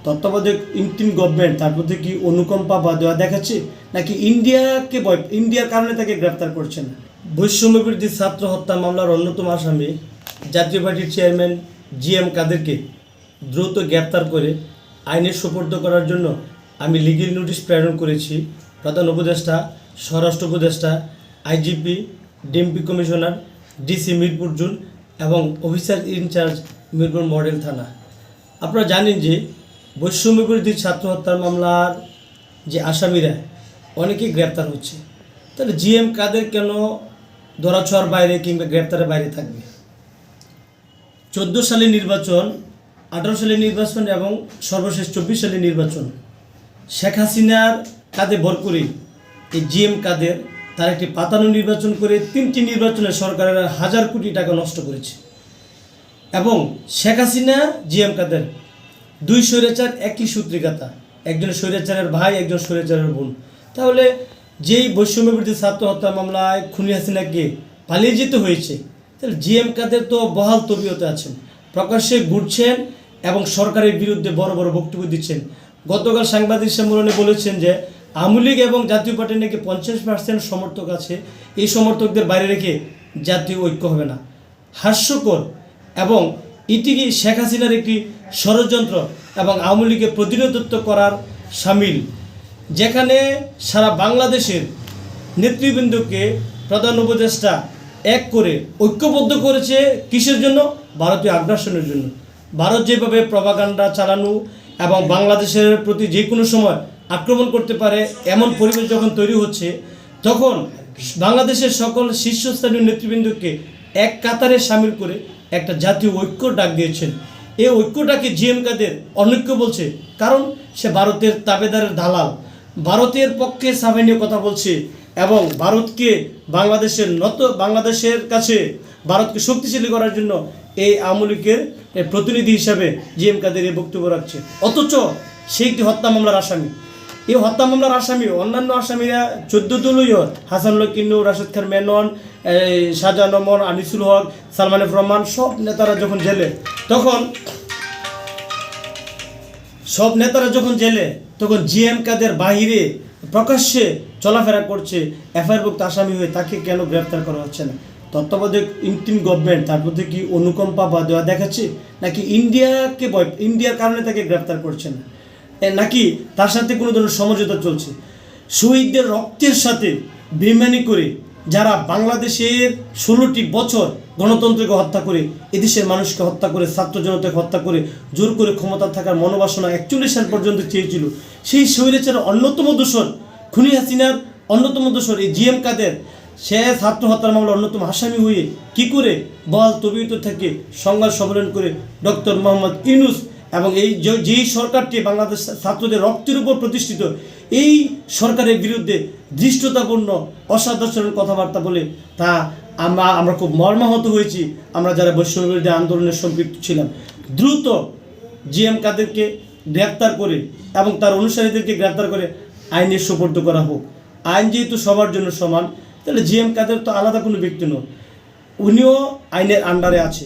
তত্ত্বাবধায়ক interim government তার প্রতি কি অনুকম্পা বা দেওয়া দেখাচ্ছে, নাকি ইন্ডিয়ার কারণে তাকে গ্রেপ্তার করছে না? বৈষম্য বিরোধী ছাত্র হত্যা মামলার অন্যতম আসামি জাতীয় পার্টির চেয়ারম্যান GM কাদেরকে দ্রুত গ্রেপ্তার করে আইনের সোপর্দ করার জন্য আমি লিগ্যাল নোটিশ প্রেরণ করেছি প্রধান উপদেষ্টা, স্বরাষ্ট্র উপদেষ্টা, IGP, DMP commissioner, DC Mirpur zone এবং অফিসার ইনচার্জ মিরপুর মডেল থানা। আপনারা জানেন যে বৈষম্য বিরোধী ছাত্র হত্যার মামলার যে আসামিরা অনেকেই গ্রেপ্তার হচ্ছে, তাহলে GM কাদের কেন ধরাছোঁয়ার বাইরে কিংবা গ্রেপ্তারের বাইরে থাকবে? 14 সালের নির্বাচন, 18 সালের নির্বাচন এবং সর্বশেষ 24 সালের নির্বাচন শেখ হাসিনার কাঁধে ভর করে এই GM কাদের তার একটি পাতানো নির্বাচন করে 3টি নির্বাচনে সরকারের হাজার কোটি টাকা নষ্ট করেছে। এবং শেখ হাসিনা GM কাদের দুই স্বৈরাচার একই সূত্রিকাতা, একজন স্বৈরাচারের ভাই, একজন স্বৈরাচারের বোন। তাহলে যেই বৈষম্য বিরোধী ছাত্র হত্যা মামলায় খুনি হাসিনাকে পালিয়ে যেতে হয়েছে, তাহলে GM কাদের তো বহাল তবিয়তে আছেন, প্রকাশ্যে ঘুরছেন এবং সরকারের বিরুদ্ধে বড় বড় বক্তব্য দিচ্ছেন। গতকাল সাংবাদিক সম্মেলনে বলেছেন যে আওয়ামী লীগ এবং জাতীয় পার্টির নাকি 50% সমর্থক আছে, এই সমর্থকদের বাইরে রেখে জাতীয় ঐক্য হবে না। হাস্যকর এবং এটি শেখ হাসিনার একটি ষড়যন্ত্র এবং আওয়ামী লীগের প্রতিনিধিত্ব করার সামিল, যেখানে সারা বাংলাদেশের নেতৃবৃন্দকে প্রধান উপদেষ্টা এক করে ঐক্যবদ্ধ করেছে। কিসের জন্য? ভারতীয় আগ্রাসনের জন্য। ভারত যেভাবে প্রপাগান্ডা চালানো এবং বাংলাদেশের প্রতি যে কোনো সময় আক্রমণ করতে পারে এমন পরিবেশ যখন তৈরি হচ্ছে, তখন বাংলাদেশের সকল শীর্ষস্থানীয় নেতৃবৃন্দকে এক কাতারে সামিল করে একটা জাতীয় ঐক্য ডাক দিয়েছেন। এই ঐক্যটাকে GM কাদের অনৈক্য বলছে, কারণ সে ভারতের তাবেদারের দালাল, ভারতের পক্ষে সামান্য কথা বলছে এবং ভারতকে বাংলাদেশের কাছে ভারতকে শক্তিশালী করার জন্য এই আওয়ামী লীগের প্রতিনিধি হিসাবে GM কাদের এই বক্তব্য রাখছে। অথচ সে একটি হত্যা মামলার আসামি। এই হত্যা মামলার আসামি অন্যান্য আসামিরা 14 দলীয় হাসানুল্লাহ কিন্নু, রাশেদ খান মেনন, শাহজাহান ওমর, আনিসুল হক, সালমান এফ রহমান, সব নেতারা যখন জেলে তখন GM কাদের বাহিরে প্রকাশ্যে চলাফেরা করছে FIR-ভুক্ত আসামি হয়ে, তাকে কেন গ্রেপ্তার করা হচ্ছে না? তত্ত্বাবধায়ক ইন্টিম গভর্নমেন্ট তার প্রতি কি অনুকম্পা বা দেওয়া দেখাচ্ছে, নাকি ইন্ডিয়ার কারণে তাকে গ্রেপ্তার করছে না, নাকি তার সাথে কোনো ধরনের সমঝোতা চলছে? শহীদদের রক্তের সাথে বেইমানি করে যারা বাংলাদেশের 16টি বছর গণতন্ত্রকে হত্যা করে, এদেশের মানুষকে হত্যা করে, ছাত্র জনতাকে হত্যা করে, জোর করে ক্ষমতা থাকার মনোবাসনা 41 সাল পর্যন্ত চেয়েছিল, সেই স্বৈরাচারের অন্যতম দোষর খুনি হাসিনার অন্যতম দোষর এই GM কাদের, সে ছাত্র হত্যার মামলার অন্যতম আসামি হয়ে কি করে বহাল তবিয়ত থেকে সংবাদ সম্মেলন করে ডক্টর মোহাম্মদ ইউনূস এবং যেই সরকারটি বাংলাদেশ ছাত্রদের রক্তের উপর প্রতিষ্ঠিত, এই সরকারের বিরুদ্ধে ধৃষ্টতাপূর্ণ অসদাচরণ কথাবার্তা বলে তা আমরা খুব মর্মাহত হয়েছি। আমরা যারা বৈষম্য বিরোধী আন্দোলনের সম্পৃক্ত ছিলাম, দ্রুত GM কাদেরকে গ্রেপ্তার করে এবং তার অনুসারীদেরকে গ্রেপ্তার করে আইনের সোপর্দ করা হোক। আইন যেহেতু সবার জন্য সমান, তাহলে GM কাদের তো আলাদা কোনো ব্যক্তি নয়, উনিও আইনের আন্ডারে আছে।